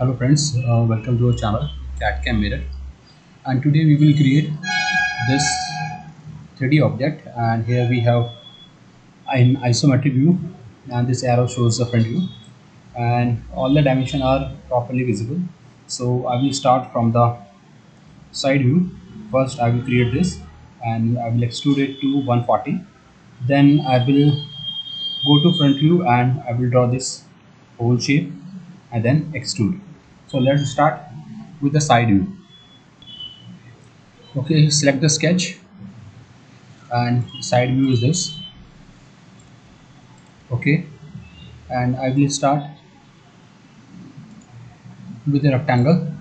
Hello friends, welcome to our channel CAD-CAM Mirror, and today we will create this 3D object. And here we have an isometric view, and this arrow shows the front view, and all the dimensions are properly visible. So I will start from the side view. First I will create this and I will extrude it to 140. Then I will go to front view and I will draw this whole shape and then extrude. So let's start with the side view. Okay, select the sketch and side view is this. Okay, and I will start with a rectangle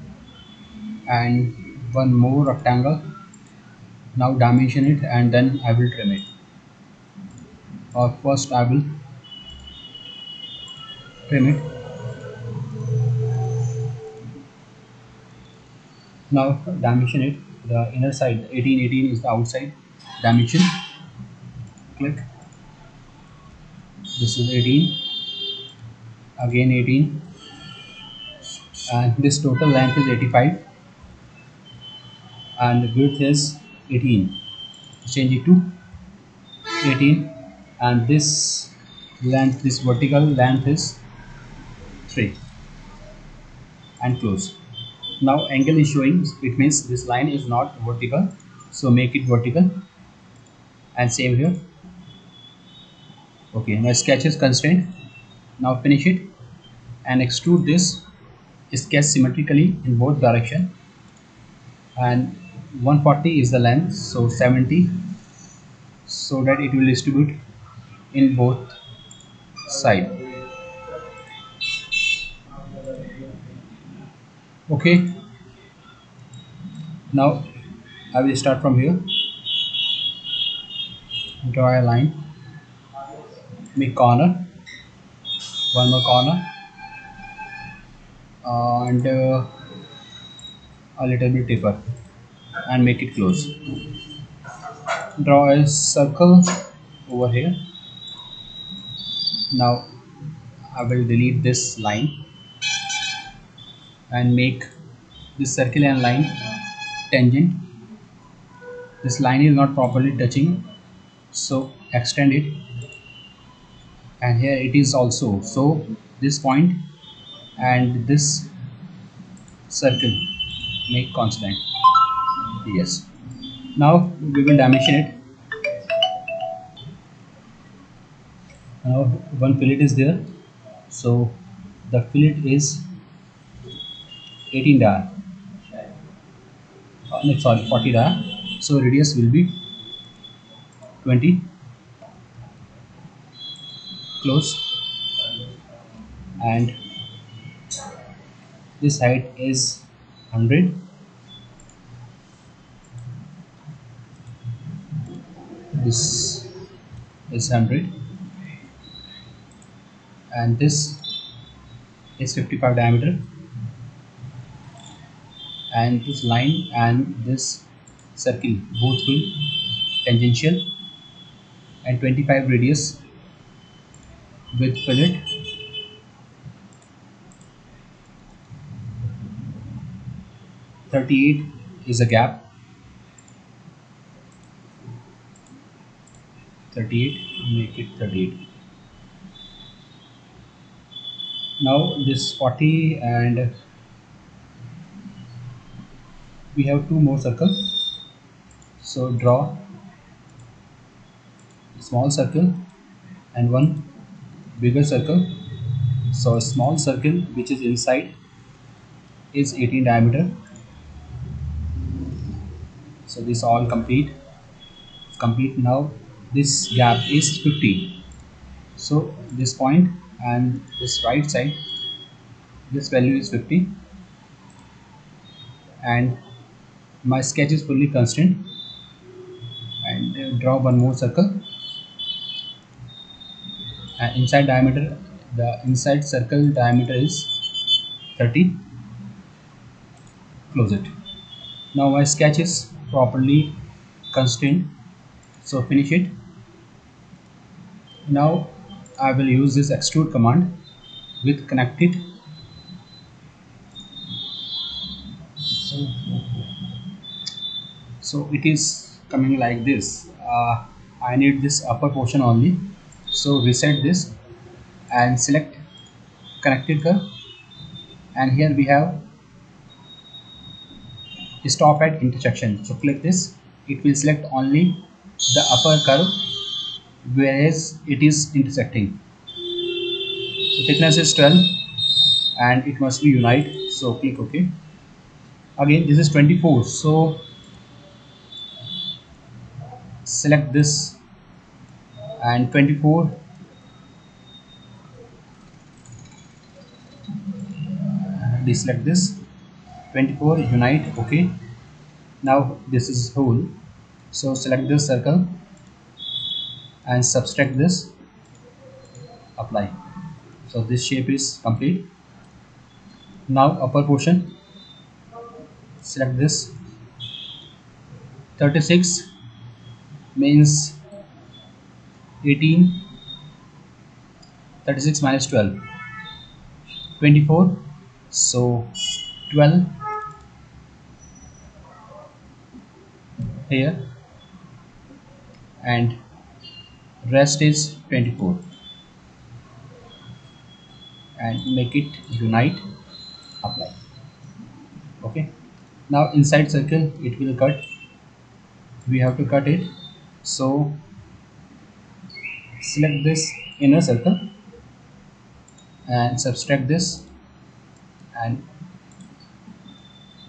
and one more rectangle. Now dimension it and then I will trim it. Or first I will trim it. Now dimension it. The inner side 18 is the outside dimension. Click. This is 18. Again 18. And this total length is 85 and width is 18. Change it to 18, and this length, this vertical length is 3, and close. Now angle is showing, it means this line is not vertical, so make it vertical, and same here. Okay, my sketch is constrained. Now finish it and extrude this sketch symmetrically in both direction, and 140 is the length, so 70, so that it will distribute in both side. Okay, now I will start from here. Draw a line, make corner, one more corner, and a little bit deeper, and make it close. Draw a circle over here. Now I will delete this line and make this circle and line tangent. This line is not properly touching, so extend it, and here it is also. So this point and this circle make constant. Yes. Now we will dimension it. Now one fillet is there, so the fillet is 18 dar, no, sorry, 40 dar, so radius will be 20. Close, and this height is 100. This is 100, and this is 55 diameter, and this line and this circle both will tangential, and 25 radius with fillet. 38 is a gap. 38, make it 38. Now this 40, and we have two more circles, so draw a small circle and one bigger circle. So a small circle which is inside is 18 diameter, so this all complete. Now this gap is 50, so this point and this right side, this value is 50, and my sketch is fully constrained. And draw one more circle, and inside diameter, the inside circle diameter is 30. Close it. Now my sketch is properly constrained, so finish it. Now I will use this extrude command with connected So it is coming like this. I need this upper portion only, so reset this and select connected curve, and here we have stop at intersection. So click this, it will select only the upper curve whereas it is intersecting. So thickness is 12 and it must be unite, so click OK. Again this is 24, so select this and 24, deselect this, 24, unite, OK. Now this is whole, so select this circle and subtract this, apply. So this shape is complete. Now upper portion, select this, 36 means 18, 36 minus 12, 24, so 12 here and rest is 24, and make it unite, apply. Okay, now inside circle it will cut, we have to cut it, so select this inner circle and subtract this and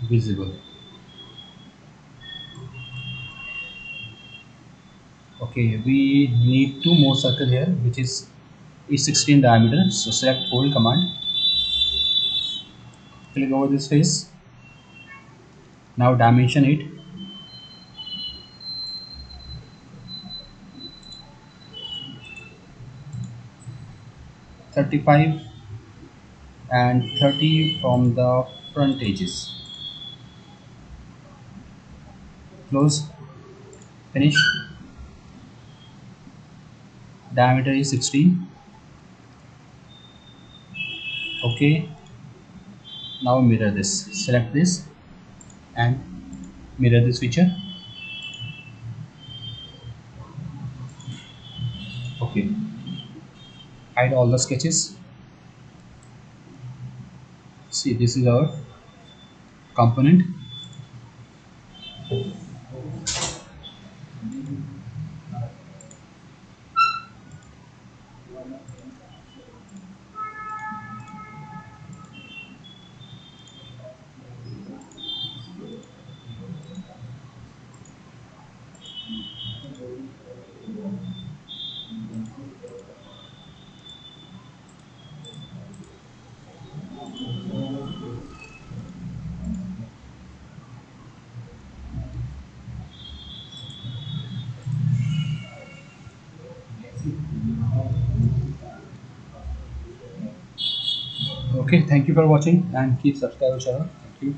visible. Okay, we need two more circle here which is 16 diameter, so select hold command, click over this face, now dimension it, 35 and 30 from the front edges, close, finish. Diameter is 16. Okay, now mirror this, select this and mirror this feature. Okay, hide all the sketches. See, this is our component. Okay, thank you for watching and keep subscribe our channel. Thank you.